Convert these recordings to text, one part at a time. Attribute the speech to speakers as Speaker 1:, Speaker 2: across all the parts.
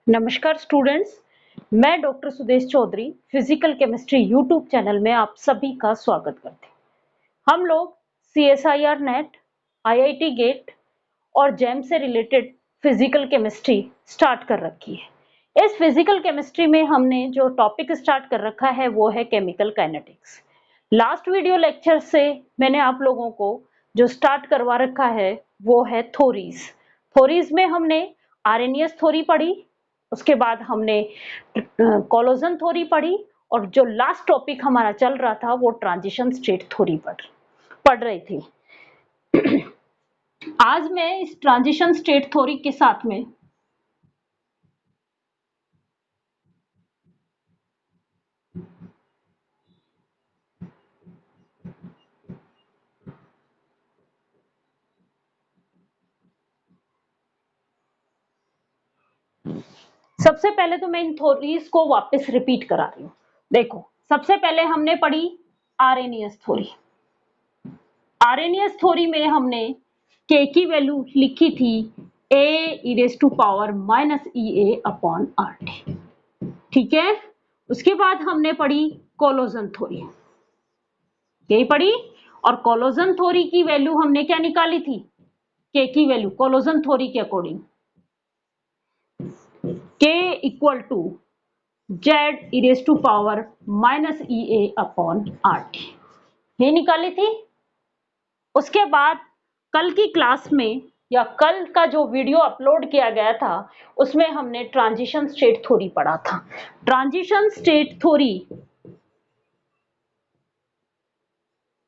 Speaker 1: नमस्कार स्टूडेंट्स, मैं doctor Sudesh Chaudhary physical chemistry YouTube channel में आप सभी का स्वागत करते हैं। हम लोग CSIR नेट, IIT गेट और जैम से रिलेटेड फिजिकल केमिस्ट्री स्टार्ट कर रखी है। इस फिजिकल केमिस्ट्री में हमने जो टॉपिक स्टार्ट कर रखा है वो है chemical kinetics. Last video lecture से मैंने आप लोगों को जो स्टार्ट करवा रखा है वो है थ्योरीज। थ्योरीज में हमने आर्रेनियस थ्योरी पढ़ी, उसके बाद हमने कोलोजन थ्योरी पढ़ी और जो लास्ट टॉपिक हमारा चल रहा था वो ट्रांजिशन स्टेट थ्योरी पढ़ रही थी। आज मैं इस ट्रांजिशन स्टेट थ्योरी के साथ में सबसे पहले तो मैं इन थ्योरीज को वापस रिपीट करा रही हूँ। देखो, सबसे पहले हमने पढ़ी आर्रेनियस थ्योरी। आर्रेनियस थ्योरी में हमने के की वैल्यू लिखी थी a⁻⁻ ठीक है। उसके बाद हमने पढ़ी कोलोजन थ्योरी, यही पढ़ी, और कोलोजन थ्योरी की वैल्यू हमने क्या निकाली थी, के की वैल्यू कोलोजन थ्योरी के according k equal to z⁻⁻ ये निकाली थी। उसके बाद कल की क्लास में या कल का जो वीडियो अपलोड किया गया था उसमें हमने ट्रांजिशन स्टेट थ्योरी पढ़ा था। ट्रांजिशन स्टेट थ्योरी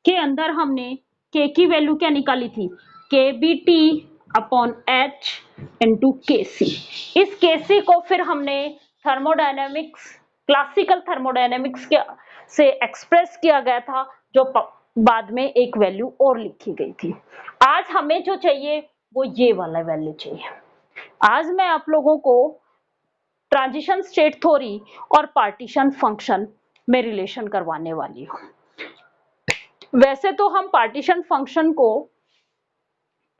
Speaker 1: के अंदर हमने k की वैल्यू क्या निकाली थी, kBT/H इंटू KC। इस KC को फिर हमने थर्मोडायनेमिक्स, क्लासिकल थर्मोडायनेमिक्स के से एक्सप्रेस किया गया था, जो बाद में एक वैल्यू और लिखी गई थी। आज हमें जो चाहिए वो ये वाला वैल्यू चाहिए। आज मैं आप लोगों को ट्रांजिशन स्टेट थ्योरी और पार्टीशन फंक्शन में रिलेशन करवाने वाली हूँ। वैसे तो हम पार्टीशन फंक्शन को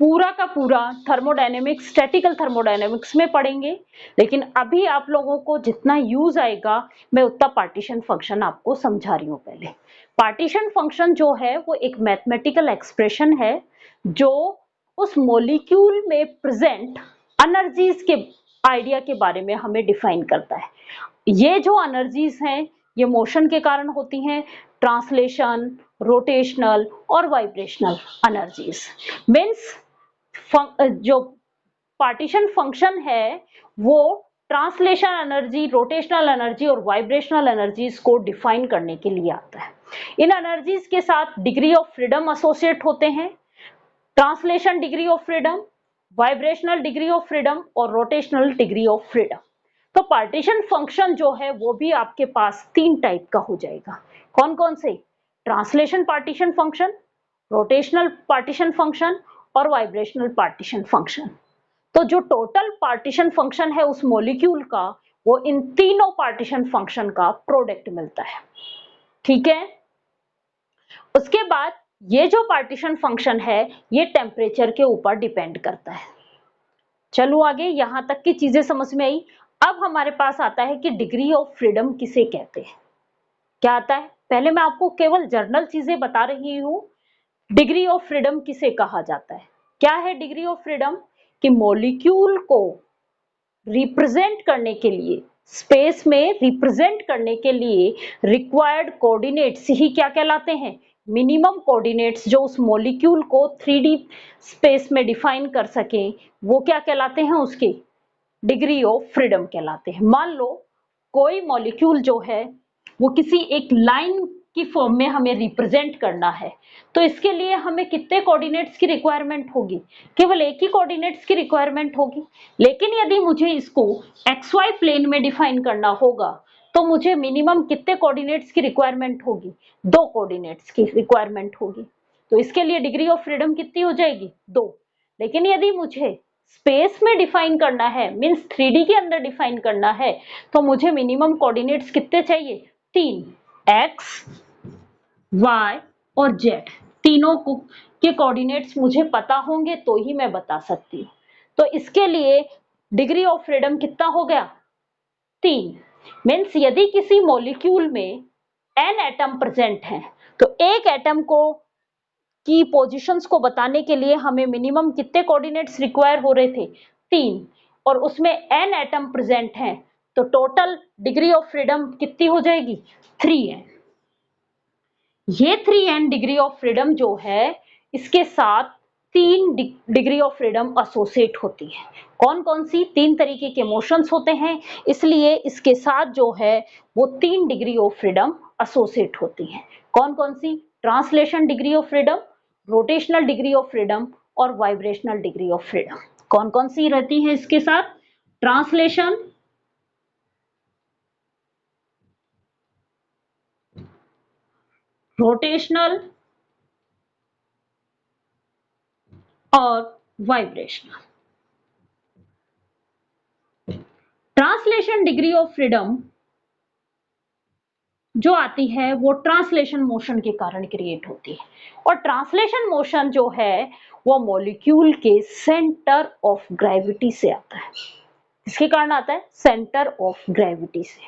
Speaker 1: पूरा का पूरा थर्मोडायनेमिक्स, स्टैटिकल थर्मोडायनेमिक्स में पढ़ेंगे, लेकिन अभी आप लोगों को जितना यूज आएगा मैं उतना पार्टीशन फंक्शन आपको समझा रही हूँ। पहले पार्टीशन फंक्शन जो है वो एक मैथमेटिकल एक्सप्रेशन है जो उस मॉलिक्यूल में प्रेजेंट एनर्जीज के आइडिया के बारे में हमें डिफाइन करता है। ये जो एनर्जीज हैं ये मोशन के कारण होती हैं, ट्रांसलेशन, रोटेशनल और वाइब्रेशनल एनर्जीज। मीन्स जो पार्टीशन फंक्शन है वो ट्रांसलेशन एनर्जी, रोटेशनल एनर्जी और वाइब्रेशनल एनर्जीज को डिफाइन करने के लिए आता है। इन एनर्जीज के साथ डिग्री ऑफ फ्रीडम एसोसिएट होते हैं, translation degree of freedom, vibrational degree of freedom और रोटेशनल डिग्री ऑफ फ्रीडम। तो पार्टीशन फंक्शन जो है वो भी आपके पास 3 टाइप का हो जाएगा। कौन कौन से? Translation partition function, rotational partition function और वाइब्रेशनल पार्टीशन फंक्शन। तो जो टोटल पार्टीशन फंक्शन है उस मॉलिक्यूल का, वो इन तीनों पार्टीशन फंक्शन का प्रोडक्ट मिलता है। ठीक है। उसके बाद ये जो पार्टीशन फंक्शन है ये टेम्परेचर के ऊपर डिपेंड करता है। चलो आगे, यहां तक की चीजें समझ में आई। अब हमारे पास आता है कि डिग्री ऑफ फ्रीडम किसे कहते हैं। क्या आता है? पहले मैं आपको केवल जर्नल चीजें बता रही हूं। डिग्री ऑफ फ्रीडम किसे कहा जाता है? क्या है डिग्री ऑफ फ्रीडम? कि मॉलिक्यूल को रिप्रेजेंट करने के लिए, स्पेस में रिप्रेजेंट करने के लिए रिक्वायर्ड कोऑर्डिनेट्स ही क्या कहलाते हैं? मिनिमम कोऑर्डिनेट्स, जो उस मॉलिक्यूल को 3D स्पेस में डिफाइन कर सकें, वो क्या कहलाते हैं? उसके डिग्री ऑफ फ्रीडम कहलाते हैं। मान लो कोई मॉलिक्यूल जो है वो किसी एक लाइन की फॉर्म में हमें रिप्रेजेंट करना है, तो इसके लिए हमें कितने कोऑर्डिनेट्स की रिक्वायरमेंट होगी? केवल एक ही कोऑर्डिनेट्स की रिक्वायरमेंट होगी। लेकिन यदि मुझे इसको XY प्लेन में डिफाइन करना होगा तो मुझे मिनिमम कितने कोऑर्डिनेट्स की रिक्वायरमेंट होगी? 2 कोऑर्डिनेट्स की रिक्वायरमेंट होगी। तो इसके लिए डिग्री ऑफ फ्रीडम कितनी हो जाएगी? 2। लेकिन यदि मुझे स्पेस में डिफाइन करना है, मीन्स 3D के अंदर डिफाइन करना है, तो मुझे मिनिमम कोऑर्डिनेट्स कितने चाहिए? 3, x, y और z। तीनों को के कोऑर्डिनेट्स मुझे पता होंगे तो ही मैं बता सकती हूँ। तो इसके लिए डिग्री ऑफ फ्रीडम कितना हो गया? 3 मीन्स यदि किसी मॉलिक्यूल में n एटम प्रेजेंट हैं तो एक एटम को की पोजीशंस को बताने के लिए हमें मिनिमम कितने कोऑर्डिनेट्स रिक्वायर हो रहे थे? 3 और उसमें n एटम प्रेजेंट हैं तो टोटल डिग्री ऑफ फ्रीडम कितनी हो जाएगी? 3n। ये 3n डिग्री ऑफ फ्रीडम जो है इसके साथ 3 डिग्री ऑफ फ्रीडम एसोसिएट होती है। कौन कौन सी? 3 तरीके के मोशंस होते हैं, इसलिए इसके साथ जो है वो 3 डिग्री ऑफ फ्रीडम एसोसिएट होती है। कौन कौन सी? Translation degree of freedom, rotational degree of freedom और वाइब्रेशनल डिग्री ऑफ फ्रीडम। कौन कौन सी रहती है इसके साथ? ट्रांसलेशन, रोटेशनल और vibrational. Translation degree of freedom जो आती है वो ट्रांसलेशन मोशन के कारण क्रिएट होती है और ट्रांसलेशन मोशन जो है वो मॉलिक्यूल के सेंटर ऑफ ग्रेविटी से आता है। किसके कारण आता है? सेंटर ऑफ ग्रेविटी से।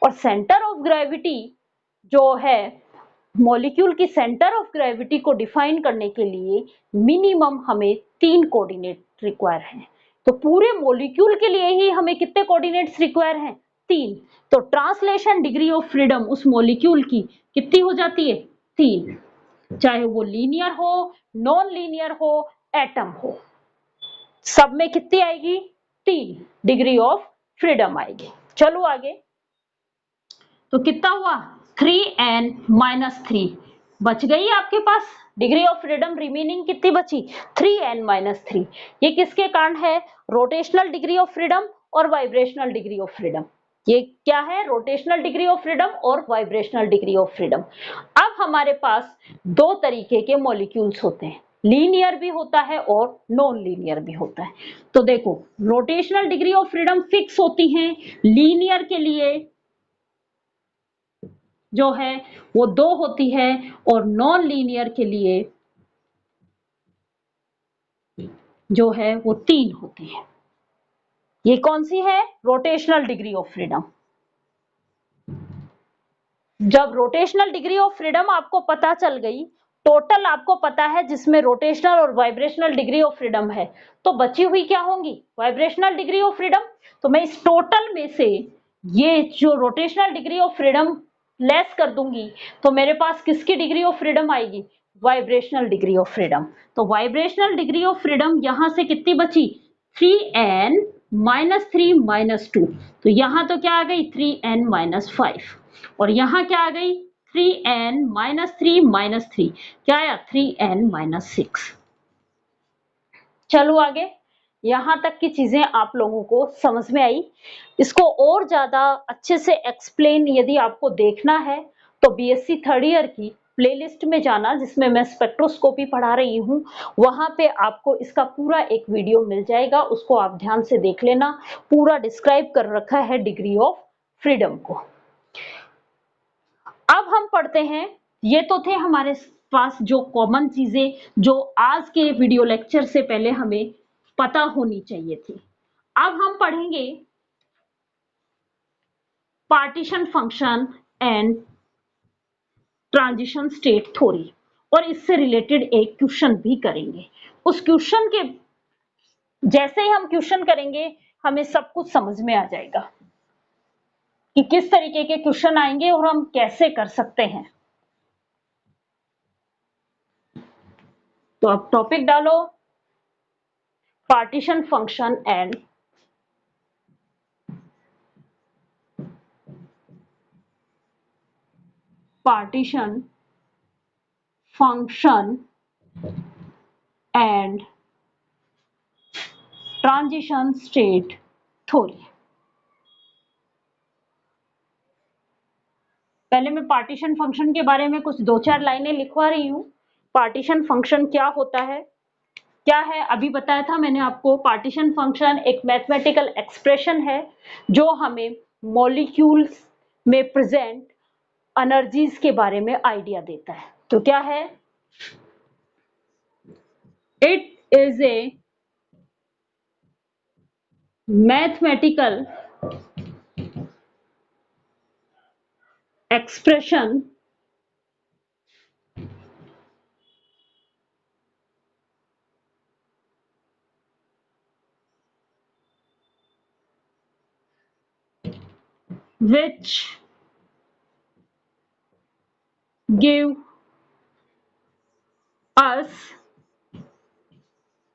Speaker 1: और सेंटर ऑफ ग्रेविटी जो है मॉलिक्यूल की सेंटर ऑफ ग्रेविटी को डिफाइन करने के लिए मिनिमम हमें 3 कोऑर्डिनेट रिक्वायर हैं। तो पूरे मॉलिक्यूल के लिए ही हमें कितने कोऑर्डिनेट्स रिक्वायर हैं? 3। तो ट्रांसलेशन डिग्री ऑफ फ्रीडम उस मॉलिक्यूल की कितनी हो जाती है? 3। चाहे वो लीनियर हो, नॉन लीनियर हो, एटम हो, सब में कितनी आएगी? 3 डिग्री ऑफ फ्रीडम आएगी। चलो आगे। तो कितना हुआ? 3n-3 बच गई आपके पास। डिग्री ऑफ फ्रीडम रिमेनिंग कितनी बची? 3n-3। ये किसके कारण है? रोटेशनल डिग्री ऑफ फ्रीडम और वाइब्रेशनल डिग्री ऑफ फ्रीडम। ये क्या है? रोटेशनल डिग्री ऑफ फ्रीडम और वाइब्रेशनल डिग्री ऑफ फ्रीडम। अब हमारे पास 2 तरीके के मॉलिक्यूल्स होते हैं, लीनियर भी होता है और नॉन लीनियर भी होता है। तो देखो, rotational degree of freedom fix होती है, लीनियर के लिए जो है वो 2 होती है और नॉन लीनियर के लिए जो है वो 3 होती है। ये कौन सी है? Rotational degree of freedom. जब रोटेशनल डिग्री ऑफ फ्रीडम आपको पता चल गई, टोटल आपको पता है जिसमें रोटेशनल और वाइब्रेशनल डिग्री ऑफ फ्रीडम है, तो बची हुई क्या होंगी? Vibrational degree of freedom. तो मैं इस टोटल में से ये जो rotational degree of freedom less कर दूंगी तो मेरे पास किसकी डिग्री ऑफ फ्रीडम आएगी? Vibrational degree of freedom. तो वाइब्रेशनल डिग्री ऑफ फ्रीडम यहां से कितनी बची? 3n-3-2। तो यहां तो क्या आ गई? 3n-5 और यहां क्या आ गई? 3n-3-3 क्या आया? 3n-6। चलो आगे। यहां तक की चीजें आप लोगों को समझ में आई। इसको और ज्यादा अच्छे से एक्सप्लेन यदि आपको देखना है तो बीएससी थर्ड ईयर की प्लेलिस्ट में जाना, जिसमें मैं स्पेक्ट्रोस्कोपी पढ़ा रही हूँ, वहां पे आपको इसका पूरा एक वीडियो मिल जाएगा, उसको आप ध्यान से देख लेना। पूरा डिस्क्राइब कर रखा है डिग्री ऑफ फ्रीडम को। अब हम पढ़ते हैं, ये तो थे हमारे पास जो कॉमन चीजें जो आज के वीडियो लेक्चर से पहले हमें पता होनी चाहिए थी। अब हम पढ़ेंगे partition function and transition state theory और इससे रिलेटेड एक क्वेश्चन भी करेंगे। उस क्वेश्चन के जैसे ही हम क्वेश्चन करेंगे हमें सब कुछ समझ में आ जाएगा कि किस तरीके के क्वेश्चन आएंगे और हम कैसे कर सकते हैं। तो अब टॉपिक डालो, partition function and partition function and transition state theory। पहले मैं पार्टीशन फंक्शन के बारे में कुछ 2-4 लाइनें लिखवा रही हूं। पार्टीशन फंक्शन क्या होता है, क्या है, अभी बताया था मैंने आपको। पार्टीशन फंक्शन एक मैथमेटिकल एक्सप्रेशन है जो हमें मॉलिक्यूल्स में प्रेजेंट एनर्जीज के बारे में आइडिया देता है। तो क्या है? It is a mathematical expression which give us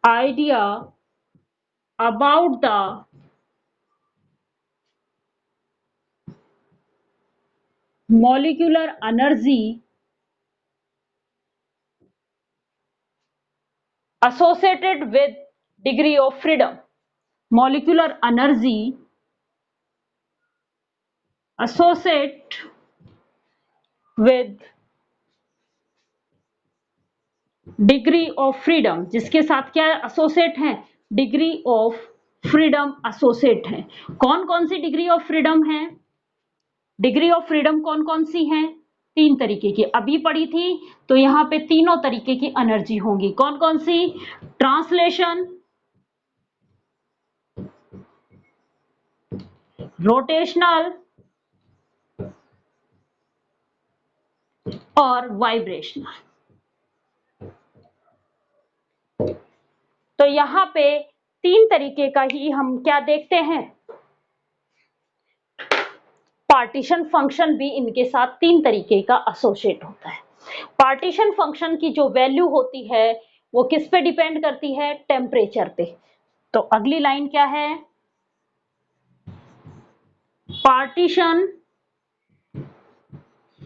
Speaker 1: idea about the molecular energy associated with degree of freedom. Molecular energy associate with degree of freedom, जिसके साथ क्या एसोसिएट है, डिग्री ऑफ फ्रीडम एसोसिएट है। कौन कौन सी डिग्री ऑफ फ्रीडम है? Degree of freedom कौन कौन सी है? तीन तरीके की अभी पढ़ी थी, तो यहां पे तीनों तरीके की एनर्जी होंगी। कौन कौन सी? ट्रांसलेशन, रोटेशनल और वाइब्रेशनल। तो यहां पे तीन तरीके का ही हम क्या देखते हैं, पार्टीशन फंक्शन भी इनके साथ तीन तरीके का एसोसिएट होता है। पार्टीशन फंक्शन की जो वैल्यू होती है वो किस पे डिपेंड करती है? टेम्परेचर पे। तो अगली लाइन क्या है? Partition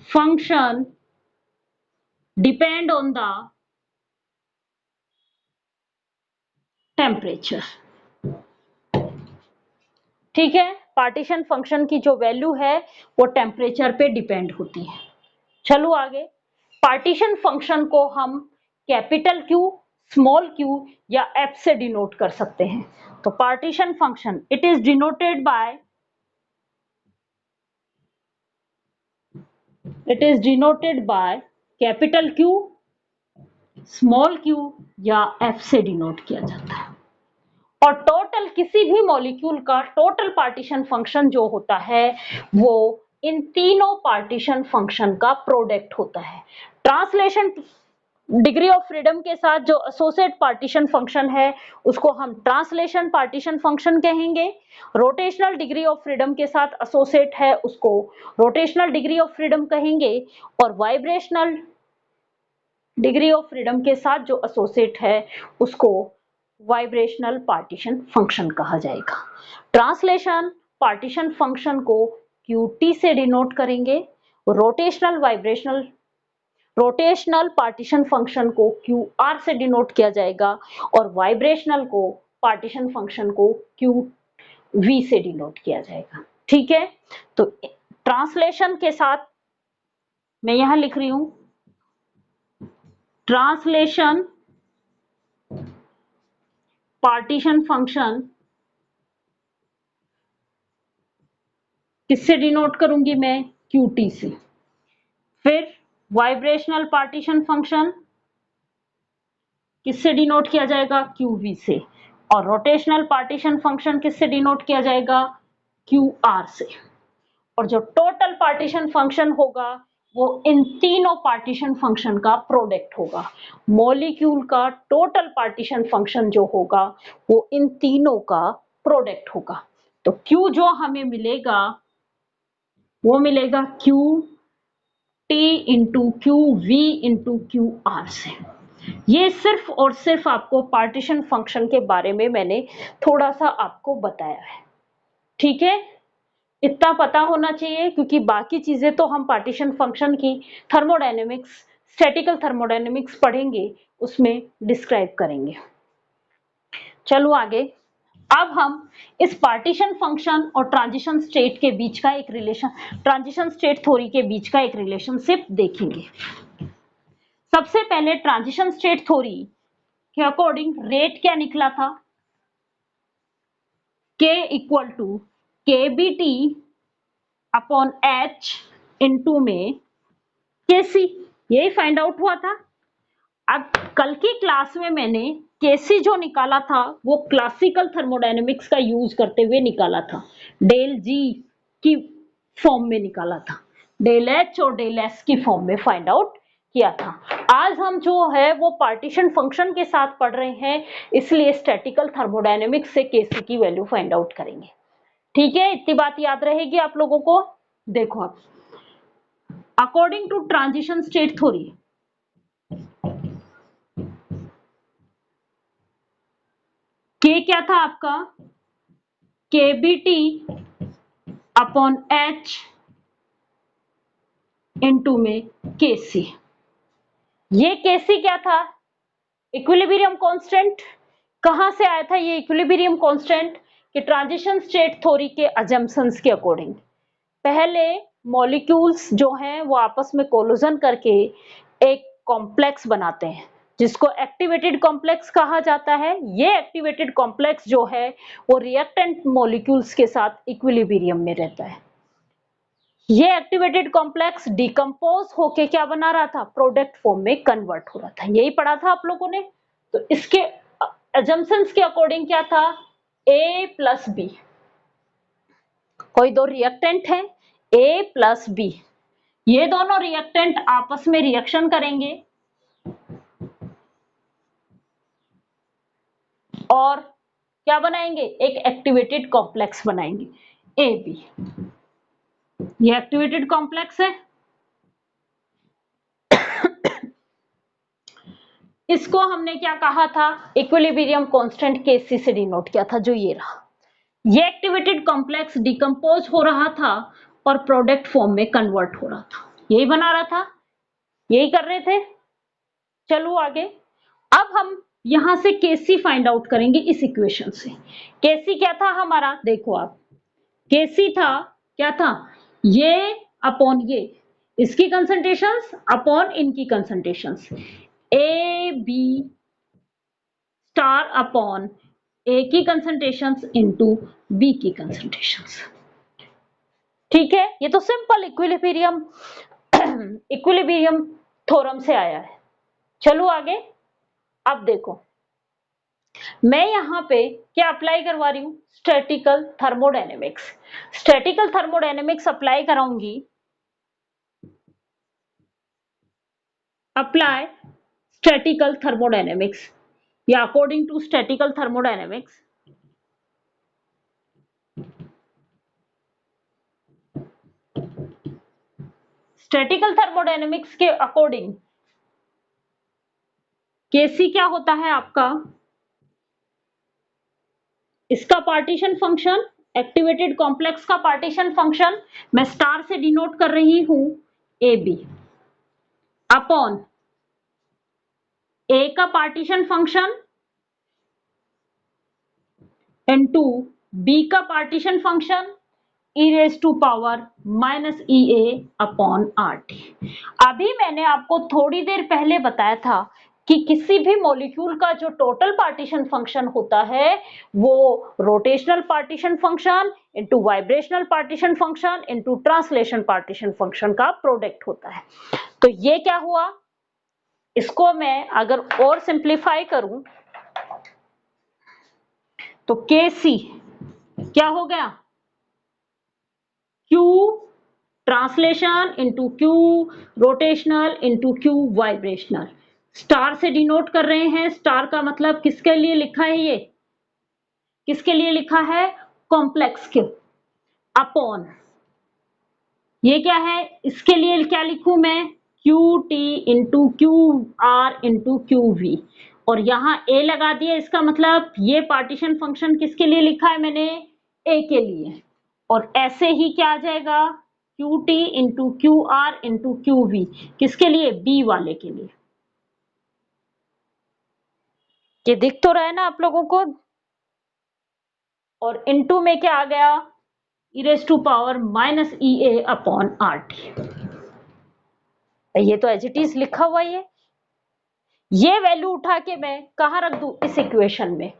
Speaker 1: function depend on the temperature. ठीक है, पार्टीशन फंक्शन की जो वैल्यू है वो टेम्परेचर पे डिपेंड होती है। चलो आगे। पार्टीशन फंक्शन को हम कैपिटल क्यू, स्मॉल क्यू या एफ से डिनोट कर सकते हैं। तो partition function it is denoted by capital Q, small Q या एफ से डिनोट किया जाता है। और टोटल किसी भी मॉलिक्यूल का टोटल पार्टीशन फंक्शन जो होता है वो इन तीनों पार्टीशन फंक्शन का प्रोडक्ट होता है। ट्रांसलेशन डिग्री ऑफ फ्रीडम के साथ जो एसोसिएट पार्टीशन फंक्शन है उसको हम ट्रांसलेशन पार्टीशन फंक्शन कहेंगे। रोटेशनल डिग्री ऑफ फ्रीडम के साथ एसोसिएट है उसको रोटेशनल डिग्री ऑफ फ्रीडम कहेंगे। और वाइब्रेशनल डिग्री ऑफ फ्रीडम के साथ जो एसोसिएट है उसको वाइब्रेशनल पार्टीशन फंक्शन कहा जाएगा। ट्रांसलेशन पार्टीशन फंक्शन को QT से डिनोट करेंगे, रोटेशनल पार्टीशन फंक्शन को QR से डिनोट किया जाएगा और वाइब्रेशनल को पार्टीशन फंक्शन को QV से डिनोट किया जाएगा। ठीक है, तो ट्रांसलेशन के साथ मैं यहां लिख रही हूं ट्रांसलेशन पार्टीशन फंक्शन किससे डिनोट करूंगी मैं? QT से। फिर वाइब्रेशनल पार्टीशन फंक्शन किससे डिनोट किया जाएगा? QV से। और रोटेशनल पार्टीशन फंक्शन किससे डिनोट किया जाएगा? QR से। और जो टोटल पार्टीशन फंक्शन होगा वो इन तीनों पार्टीशन फंक्शन का प्रोडक्ट होगा। मॉलिक्यूल का टोटल पार्टीशन फंक्शन जो होगा वो इन तीनों का प्रोडक्ट होगा। तो Q जो हमें मिलेगा वो मिलेगा QT into QV into QR से। ये सिर्फ और सिर्फ आपको पार्टीशन फंक्शन के बारे में मैंने थोड़ा सा आपको बताया है। ठीक है, इतना पता होना चाहिए क्योंकि बाकी चीजें तो हम पार्टीशन फंक्शन की थर्मोडायनेमिक्स, स्टैटिकल थर्मोडायनेमिक्स पढ़ेंगे, उसमें डिस्क्राइब करेंगे। चलो आगे। अब हम इस पार्टीशन फंक्शन और ट्रांजिशन स्टेट के बीच का एक रिलेशन, ट्रांजिशन स्टेट थ्योरी के बीच का एक रिलेशनशिप देखेंगे। सबसे पहले ट्रांजिशन स्टेट थ्योरी के अकॉर्डिंग रेट क्या निकला था? K equal to KBT upon H into में KC, यही फाइंड आउट हुआ था। अब कल की क्लास में मैंने केसी जो निकाला था वो क्लासिकल थर्मोडायनेमिक्स का यूज करते हुए निकाला था, डेल जी की फॉर्म में निकाला था। डेल एच और डेल एस की फॉर्म में फाइंड आउट किया था। आज हम जो है वो पार्टीशन फंक्शन के साथ पढ़ रहे हैं, इसलिए स्टैटिकल थर्मोडायनेमिक्स से केसी की वैल्यू फाइंड आउट करेंगे। ठीक है, इतनी बात याद रहेगी आप लोगों को। देखो आप, according to transition state theory, K क्या था आपका, K B T upon H into में के सी। ये के सी क्या था, इक्विलिब्रियम कांस्टेंट। कहां से आया था ये इक्विलिब्रियम कांस्टेंट, कि ट्रांजिशन स्टेट थ्योरी के अजम्पशंस के अकॉर्डिंग पहले मॉलिक्यूल्स जो हैं वो आपस में कोलिजन करके एक कॉम्प्लेक्स बनाते हैं, जिसको एक्टिवेटेड कॉम्प्लेक्स कहा जाता है। ये एक्टिवेटेड कॉम्प्लेक्स जो है वो रिएक्टेंट मॉलिक्यूल्स के साथ इक्विलिब्रियम में रहता है। ये एक्टिवेटेड कॉम्प्लेक्स डिकम्पोज होके क्या बना रहा था, प्रोडक्ट फॉर्म में कन्वर्ट हो रहा था। यही पढ़ा था आप लोगों ने। तो इसके अजम्पशंस के अकॉर्डिंग क्या था, ए प्लस बी, कोई दो रिएक्टेंट है ए प्लस बी, ये दोनों रिएक्टेंट आपस में रिएक्शन करेंगे और क्या बनाएंगे, एक एक्टिवेटेड कॉम्प्लेक्स बनाएंगे ए बी। ये एक्टिवेटेड कॉम्प्लेक्स है, इसको हमने क्या कहा था, इक्विलिब्रियम कांस्टेंट केसी से डिनोट किया था, जो ये रहा। ये एक्टिवेटेड कॉम्प्लेक्स डिकम्पोज हो रहा था और प्रोडक्ट फॉर्म में कन्वर्ट हो रहा था, यही बना रहा था, यही कर रहे थे। चलो आगे, अब हम यहां से केसी फाइंड आउट करेंगे इस इक्वेशन से। केसी क्या था हमारा, देखो आप, केसी था क्या था, ये अपॉन ये, इसकी कंसंट्रेशंस अपॉन इनकी concentrations, A B star upon A की कंसंट्रेशंस इनटू बी की कंसंट्रेशंस। ठीक है, ये तो सिंपल इक्विलिब्रियम इक्विलिब्रियम थ्योरम से आया है। चलो आगे, अब देखो मैं यहां पे क्या अप्लाई करवा रही हूं, statical thermodynamics. Statical thermodynamics apply कराऊंगी, अप्लाई स्टैटिकल थर्मोडायनेमिक्स या according to statical thermodynamics. Statical thermodynamics के अकॉर्डिंग केसी क्या होता है आपका, इसका पार्टीशन फंक्शन, एक्टिवेटेड कॉम्प्लेक्स का पार्टीशन फंक्शन मैं स्टार से डिनोट कर रही हूं ए बी, अपॉन ए का पार्टीशन फंक्शन इनटू बी का partition function E raise to power minus E A upon R T. अभी मैंने आपको थोड़ी देर पहले बताया था कि किसी भी मॉलिक्यूल का जो टोटल पार्टीशन फंक्शन होता है वो rotational partition function into vibrational partition function into translation partition function का प्रोडक्ट होता है। तो ये क्या हुआ, इसको मैं अगर और सिंप्लीफाई करूं तो के सी क्या हो गया, Q translation into Q rotational into Q vibrational. Star से डिनोट कर रहे हैं, स्टार का मतलब किसके लिए लिखा है, ये किसके लिए लिखा है, कॉम्प्लेक्स के, अपॉन ये क्या है, इसके लिए क्या लिखूं मैं, Q T into Q R into Q V, और यहां ए लगा दिया, इसका मतलब ये पार्टीशन फंक्शन किसके लिए लिखा है मैंने, ए के लिए, और ऐसे ही क्या आ जाएगा, Q T into Q R into Q V, किसके लिए, बी वाले के लिए। ये दिख तो रहा है ना आप लोगों को, और इनटू में क्या आ गया, E raise to power minus E A upon R T. ये तो एज इट इज लिखा हुआ है, ये वैल्यू उठा के मैं कहां रख दूं, इस इक्वेशन में,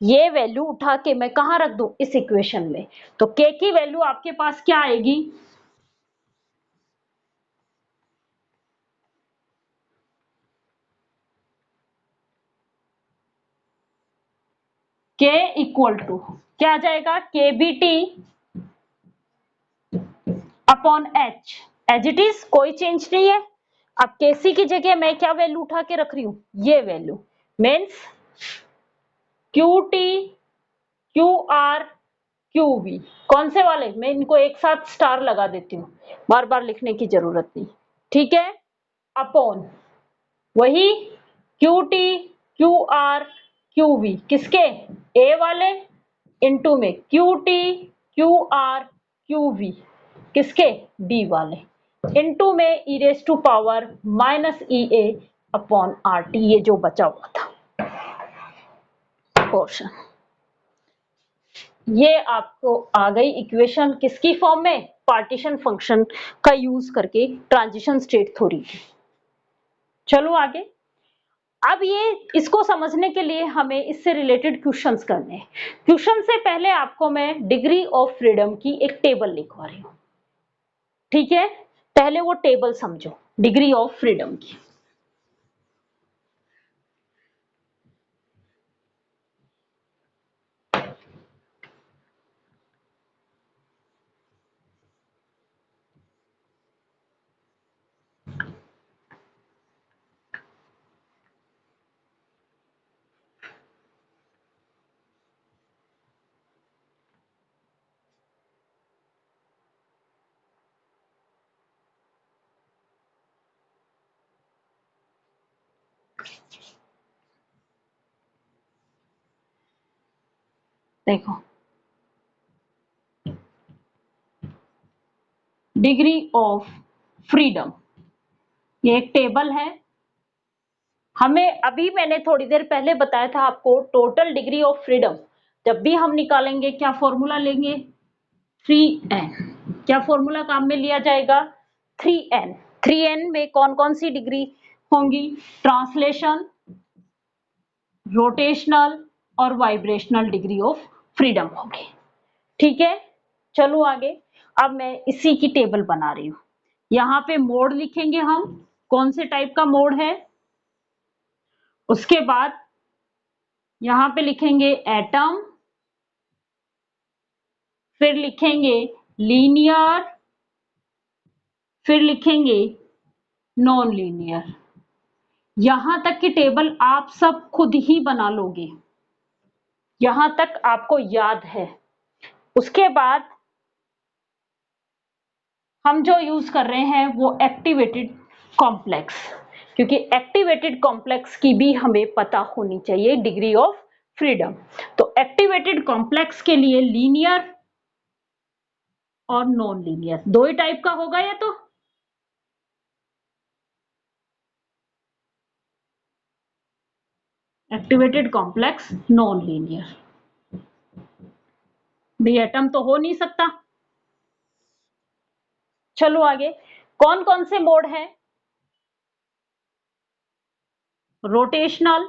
Speaker 1: ये वैल्यू उठा के मैं कहां रख दूं, इस इक्वेशन में। तो के की वैल्यू आपके पास क्या आएगी, के इक्वल टू क्या आ जाएगा, K B T upon H, as it is, कोई चेंज नहीं है। अब केसी की जगह मैं क्या वैल्यू उठा के रख रही हूं, ये value, means Q T, Q R, Q V, कौन से वाले, मैं इनको एक साथ स्टार लगा देती हूँ, बार बार लिखने की जरूरत नहीं, ठीक है। अपॉन वही Q T, Q R, Q V, किसके, ए वाले, इनटू में Q T, Q R, Q V, किसके, बी वाले, इनटू में E raise to power minus E A upon R T, ये जो बचा हुआ था पोर्शन। ये आपको आ गई इक्वेशन किसकी फॉर्म में, पार्टीशन फंक्शन का यूज करके ट्रांजिशन स्टेट थ्योरी की। चलो आगे। अब ये इसको समझने के लिए हमें इससे रिलेटेड क्वेश्चंस करने हैं। क्वेश्चन से पहले आपको मैं डिग्री ऑफ फ्रीडम की एक टेबल लिखवा रही हूं, ठीक है। पहले वो टेबल समझो डिग्री ऑफ फ्रीडम की। देखो, डिग्री ऑफ फ्रीडम, ये एक टेबल है। हमें अभी मैंने थोड़ी देर पहले बताया था आपको, टोटल डिग्री ऑफ फ्रीडम जब भी हम निकालेंगे क्या फॉर्मूला लेंगे, 3n। क्या फॉर्मूला काम में लिया जाएगा, 3n। 3n में कौन कौन सी डिग्री होंगी, ट्रांसलेशन, रोटेशनल और वाइब्रेशनल डिग्री ऑफ फ्रीडम होगी, ठीक है। चलो आगे। अब मैं इसी की टेबल बना रही हूं। यहाँ पे मोड लिखेंगे हम, कौन से टाइप का मोड है। उसके बाद यहां पे लिखेंगे एटम, फिर लिखेंगे लीनियर, फिर लिखेंगे नॉन लीनियर। यहां तक की टेबल आप सब खुद ही बना लोगे, यहां तक आपको याद है। उसके बाद हम जो यूज कर रहे हैं वो एक्टिवेटेड कॉम्प्लेक्स, क्योंकि एक्टिवेटेड कॉम्प्लेक्स की भी हमें पता होनी चाहिए डिग्री ऑफ फ्रीडम। तो एक्टिवेटेड कॉम्प्लेक्स के लिए लीनियर और नॉन लीनियर दो ही टाइप का होगा, या तो एक्टिवेटेड कॉम्प्लेक्स नॉन लीनियर, भी एटम तो हो नहीं सकता। चलो आगे, कौन कौन से मोड हैं, रोटेशनल,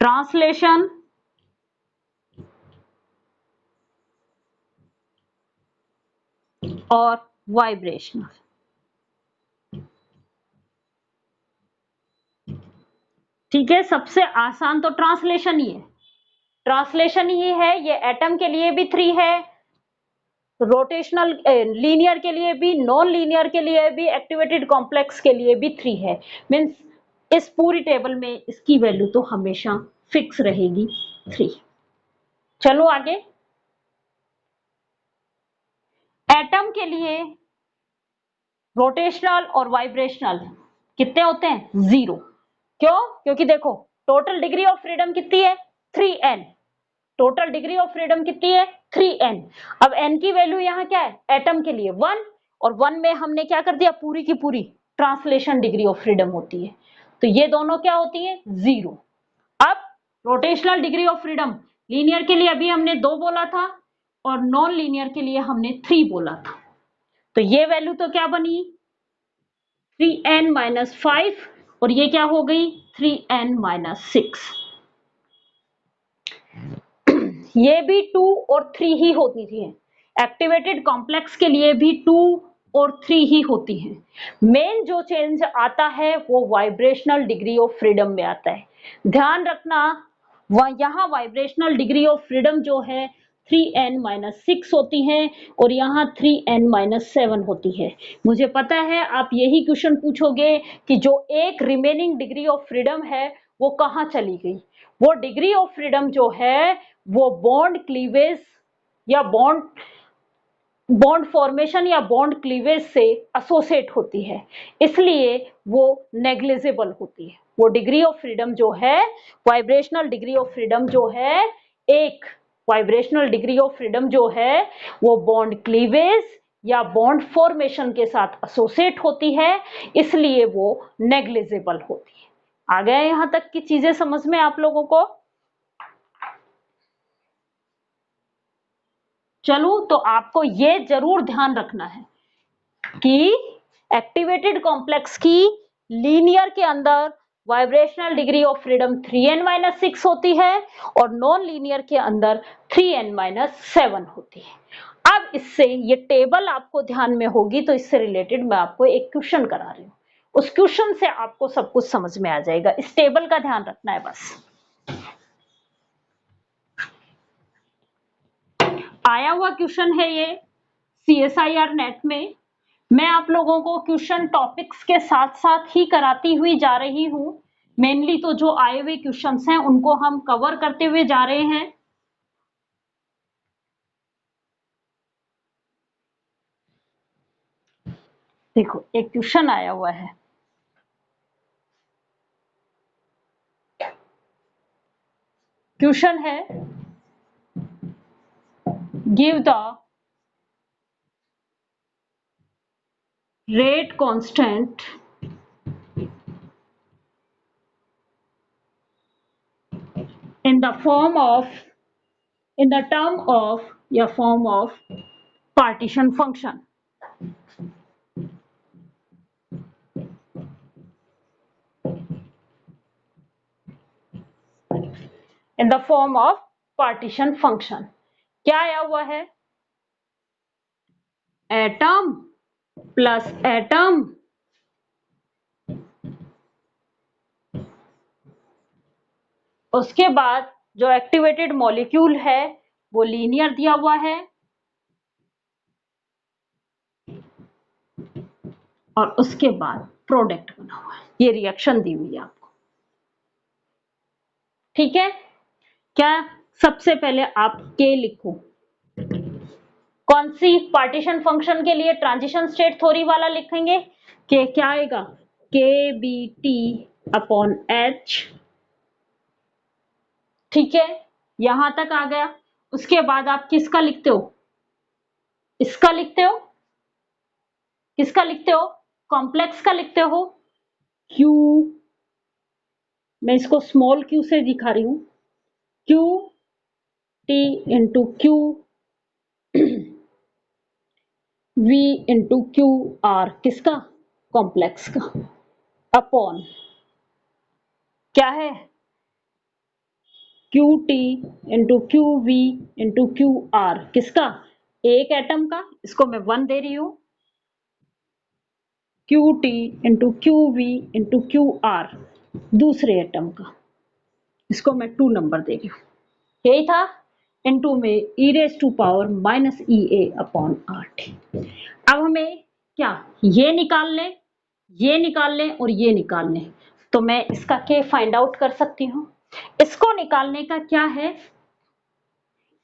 Speaker 1: ट्रांसलेशन, और वाइब्रेशनल। ठीक है, सबसे आसान तो ट्रांसलेशन ही है, ट्रांसलेशन ही है। ये एटम के लिए भी 3 है, रोटेशनल लीनियर के लिए भी, नॉन लीनियर के लिए भी, एक्टिवेटेड कॉम्प्लेक्स के लिए भी 3 है। मींस इस पूरी टेबल में इसकी वैल्यू तो हमेशा फिक्स रहेगी 3। चलो आगे। एटम के लिए रोटेशनल और वाइब्रेशनल कितने होते हैं, 0। क्यों, क्योंकि देखो टोटल डिग्री ऑफ फ्रीडम कितनी है, 3n। Total degree of freedom कितनी है, 3n। अब n की वैल्यू यहाँ क्या है, एटम के लिए 1, और 1 में हमने क्या कर दिया, पूरी की पूरी ट्रांसलेशन डिग्री ऑफ फ्रीडम होती है, तो ये दोनों क्या होती है, 0। अब rotational degree of freedom, linear के लिए अभी हमने 2 बोला था, और नॉन लीनियर के लिए हमने 3 बोला था। तो ये वैल्यू तो क्या बनी, 3n माइनस 5, और ये क्या हो गई, 3n माइनस 6। ये भी 2 और 3 ही होती थी। एक्टिवेटेड कॉम्प्लेक्स के लिए भी 2 और 3 ही होती हैं। मेन जो चेंज आता है वो वाइब्रेशनल डिग्री ऑफ फ्रीडम में आता है। ध्यान रखना, यहाँ वाइब्रेशनल डिग्री ऑफ फ्रीडम जो है 3n-6 होती है और यहाँ 3n-7 होती है। मुझे पता है आप यही क्वेश्चन पूछोगे कि जो एक रिमेनिंग डिग्री ऑफ फ्रीडम है वो कहाँ चली गई। वो डिग्री ऑफ फ्रीडम जो है वो बॉन्ड क्लीवेज या बॉन्ड फॉर्मेशन या बॉन्ड क्लीवेज से एसोसिएट होती है, इसलिए वो नेग्लिजिबल होती है। वो डिग्री ऑफ फ्रीडम जो है, वाइब्रेशनल डिग्री ऑफ फ्रीडम जो है, एक वाइब्रेशनल डिग्री ऑफ फ्रीडम जो है वो बॉन्ड क्लीवेज या बॉन्ड फॉर्मेशन के साथ एसोसिएट होती है, इसलिए वो नेग्लिजिबल होती है। आ गया यहां तक की चीजें समझ में आप लोगों को? चलो, तो आपको ये जरूर ध्यान रखना है कि एक्टिवेटेड कॉम्प्लेक्स की लीनियर के अंदर vibrational degree of freedom 3n-6 होती है और नॉन लीनियर के अंदर 3n-7 होती है। अब इससे ये टेबल आपको ध्यान में होगी, तो इससे रिलेटेड मैं आपको एक क्वेश्चन करा रही हूँ। उस क्वेश्चन से आपको सब कुछ समझ में आ जाएगा। इस टेबल का ध्यान रखना है बस। आया हुआ क्वेश्चन है ये CSIR नेट में। मैं आप लोगों को क्वेश्चन टॉपिक्स के साथ साथ ही कराती हुई जा रही हूं। मेनली तो जो आए हुए क्वेश्चंस हैं उनको हम कवर करते हुए जा रहे हैं। देखो, एक क्वेश्चन आया हुआ है। क्वेश्चन है, give the rate constant in the term of partition function. In the form of partition function. क्या आया हुआ है? एटम प्लस एटम उसके बाद जो एक्टिवेटेड मॉलिक्यूल है वो लीनियर दिया हुआ है और उसके बाद प्रोडक्ट बना हुआ है। ये रिएक्शन दी हुई है आपको, ठीक है? क्या सबसे पहले आप के लिखो। कौन सी पार्टीशन फंक्शन के लिए ट्रांजिशन स्टेट थ्योरी वाला लिखेंगे? के क्या आएगा? के बी टी अपॉन एच, ठीक है? यहां तक आ गया। उसके बाद आप किसका लिखते हो? इसका लिखते हो। किसका लिखते हो? कॉम्प्लेक्स का लिखते हो। क्यू, मैं इसको स्मॉल क्यू से दिखा रही हूं। Q T into Q V into Q R, किसका? कॉम्प्लेक्स का, अपॉन क्या है? Q T into Q V into Q R, किसका? एक एटम का, इसको मैं 1 दे रही हूं। Q T into Q V into Q R दूसरे एटम का, इसको मैं 2 नंबर दे रही हूं। यही था। इनटू में e raise to power minus E A upon R T. अब हमें क्या ये निकाल लें, ये निकाल लें और ये निकाल लें, तो मैं इसका के फाइंड आउट कर सकती हूँ। इसको निकालने का क्या है?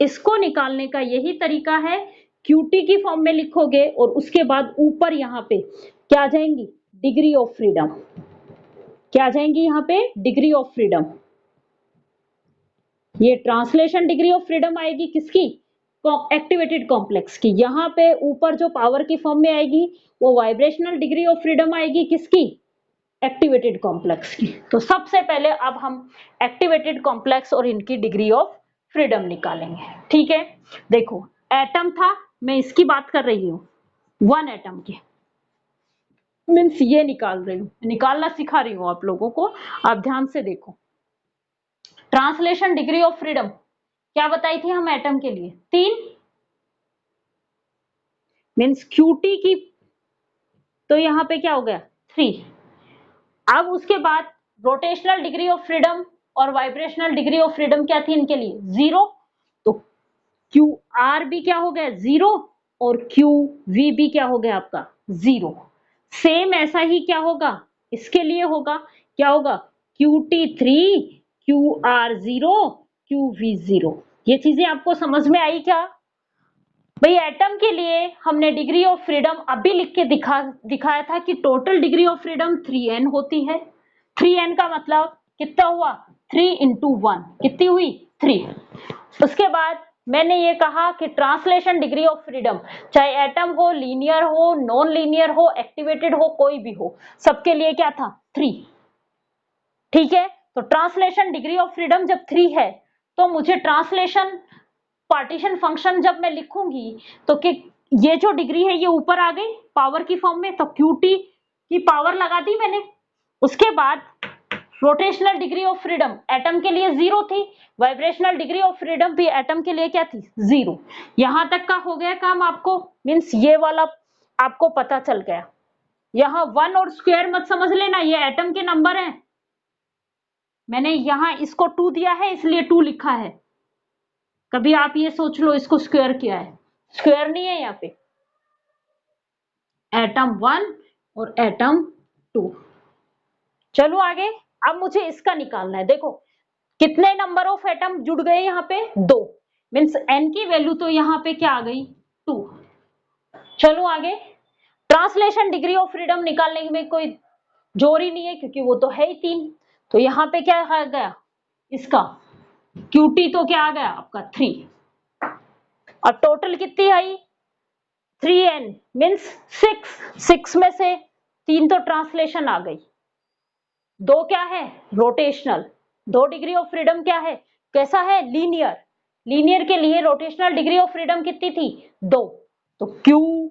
Speaker 1: इसको निकालने का यही तरीका है, क्यूटी की फॉर्म में लिखोगे और उसके बाद ऊपर यहाँ पे क्या आ जाएंगी? Degree of freedom. क्या आ जाएंगी यहाँ पे? Degree of freedom. ये ट्रांसलेशन डिग्री ऑफ फ्रीडम आएगी किसकी? एक्टिवेटेड कॉम्प्लेक्स की। यहाँ पे ऊपर जो पावर की फॉर्म में आएगी वो वाइब्रेशनल डिग्री ऑफ फ्रीडम आएगी किसकी? एक्टिवेटेड कॉम्प्लेक्स की। तो सबसे पहले अब हम एक्टिवेटेड कॉम्प्लेक्स और इनकी डिग्री ऑफ फ्रीडम निकालेंगे, ठीक है? देखो, एटम था, मैं इसकी बात कर रही हूँ, 1 एटम की, मीन्स ये निकाल रही हूँ, निकालना सिखा रही हूँ आप लोगों को। आप ध्यान से देखो, ट्रांसलेशन डिग्री ऑफ फ्रीडम क्या बताई थी हम एटम के लिए? 3, मीन्स क्यूटी की, तो यहां पे क्या हो गया? 3। अब उसके बाद रोटेशनल डिग्री ऑफ फ्रीडम और वाइब्रेशनल डिग्री ऑफ फ्रीडम क्या थी इनके लिए, 0। तो क्यू आर भी क्या हो गया, 0, और क्यू वी भी क्या हो गया आपका, 0। सेम ऐसा ही क्या होगा इसके लिए होगा, क्या होगा, Q T 3, Q R 0, Q V 0। ये चीजें आपको समझ में आई क्या? भाई एटम के लिए हमने डिग्री ऑफ फ्रीडम अभी लिख के दिखाया था कि total degree of freedom 3n होती है। 3n का मतलब कितना हुआ, 3 into 1 कितनी हुई, 3। उसके बाद मैंने ये कहा कि ट्रांसलेशन डिग्री ऑफ फ्रीडम, चाहे एटम हो, लीनियर हो, नॉन लीनियर हो, एक्टिवेटेड हो, कोई भी हो, सबके लिए क्या था, 3। ठीक है, तो ट्रांसलेशन डिग्री ऑफ फ्रीडम जब 3 है तो मुझे ट्रांसलेशन पार्टीशन फंक्शन जब मैं लिखूंगी तो कि ये जो डिग्री है ये ऊपर आ गई पावर की फॉर्म में, तो क्यूटी की पावर लगा दी मैंने। उसके बाद rotational degree of freedom atom के लिए 0 थी, वाइब्रेशनल डिग्री ऑफ फ्रीडम भी एटम के लिए क्या थी, 0। यहां तक का हो गया काम आपको, मींस ये वाला आपको पता चल गया। यहां 1 और स्क्वायर मत समझ लेना, ये एटम के नंबर हैं, मैंने यहां इसको 2 दिया है इसलिए 2 लिखा है। कभी आप ये सोच लो इसको स्क्वायर किया है, स्क्वायर नहीं है यहाँ पे। एटम 1 और एटम 2। चलो आगे, अब मुझे इसका निकालना है। देखो कितने नंबर ऑफ एटम जुड़ गए यहाँ पे, 2, मीन्स n की वैल्यू तो यहाँ पे क्या आ गई, 2। चलो आगे, ट्रांसलेशन डिग्री ऑफ फ्रीडम निकालने में कोई जोर ही नहीं है क्योंकि वो तो है ही 3। तो यहाँ पे क्या आ गया इसका क्यूटी, तो क्या आ गया आपका 3। और टोटल कितनी आई, 3n मीन्स 6 में से 3 तो ट्रांसलेशन आ गई, 2 क्या है रोटेशनल। 2 डिग्री ऑफ फ्रीडम क्या है, कैसा है, लीनियर। लीनियर के लिए रोटेशनल डिग्री ऑफ फ्रीडम कितनी थी, 2। तो क्यू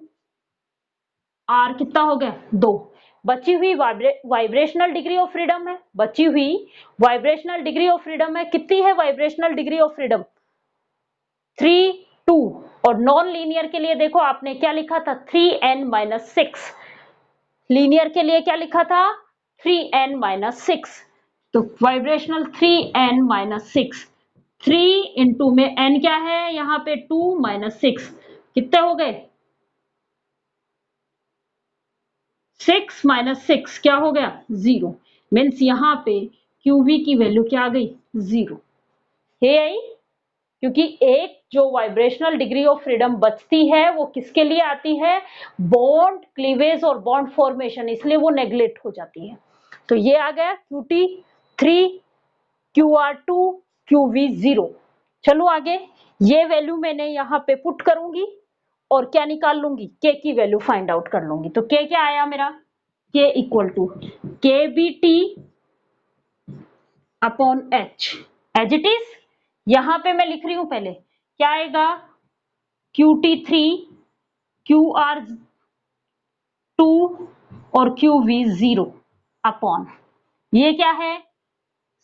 Speaker 1: आर कितना हो गया, 2। बची हुई वाइब्रेशनल डिग्री ऑफ फ्रीडम है, बची हुई वाइब्रेशनल डिग्री ऑफ फ्रीडम है, कितनी है वाइब्रेशनल डिग्री ऑफ फ्रीडम, 3, 2। और नॉन लीनियर के लिए देखो आपने क्या लिखा था, 3n-6। लीनियर के लिए क्या लिखा था, 3n-6। तो वाइब्रेशनल 3n-6, 3 इंटू में n क्या है यहाँ पे 2 - 6 कितने हो गए, 6 - 6 क्या हो गया, 0। मीन्स यहाँ पे QV की वैल्यू क्या आ गई, 0 है आई। क्योंकि एक जो वाइब्रेशनल डिग्री ऑफ फ्रीडम बचती है वो किसके लिए आती है, बॉन्ड क्लीवेज और बॉन्ड फॉर्मेशन, इसलिए वो नेग्लेक्ट हो जाती है। तो ये आ गया QT 3, QR 2, QV 0। चलो आगे, ये वैल्यू मैंने यहाँ पे पुट करूंगी और क्या निकाल लूंगी, K की वैल्यू फाइंड आउट कर लूंगी। तो K क्या आया मेरा, K equal to KBT upon H, as it is. यहां पे मैं लिख रही हूं पहले क्या आएगा, QT3, QR 2 और QV 0 अपॉन ये क्या है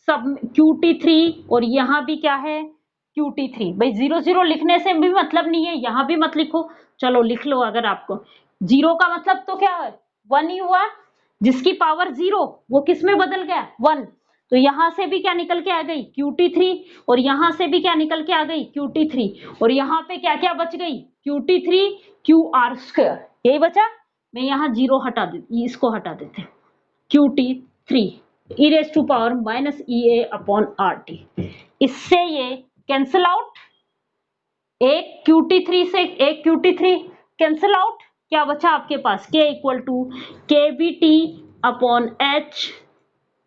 Speaker 1: सब QT3 और यहां भी क्या है QT3। भाई 0 0 लिखने से भी मतलब नहीं है, यहां भी मत लिखो, चलो लिख लो। अगर आपको 0 का मतलब तो क्या है 1 ही हुआ, जिसकी पावर 0 वो किस में बदल गया 1। तो यहां से भी क्या निकल के आ गई QT3 और यहां से भी क्या निकल के आ गई QT3 और यहां पे क्या क्या बच गई QT3 QR², यही बचा। मैं यहां 0 हटा देती, इसको हटा देते QT3 e raised to power -EA upon RT। इससे ये कैंसिल आउट, एक QT3 से एक QT3 कैंसिल आउट, क्या बचा आपके पास K equal to KBT upon H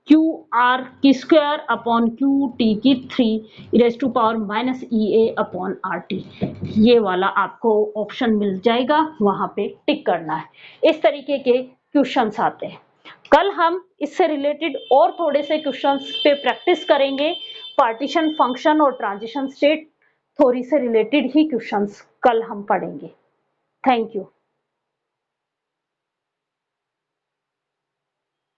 Speaker 1: QR की स्क्वायर अपॉन QT की 3 e raised to power -EA upon RT। ये वाला आपको ऑप्शन मिल जाएगा, वहां पे टिक करना है। इस तरीके के क्वेश्चंस आते हैं। कल हम इससे रिलेटेड और थोड़े से क्वेश्चंस पे प्रैक्टिस करेंगे। पार्टीशन फंक्शन और ट्रांजिशन स्टेट थ्योरी से रिलेटेड ही क्वेश्चंस कल हम पढ़ेंगे। Thank you.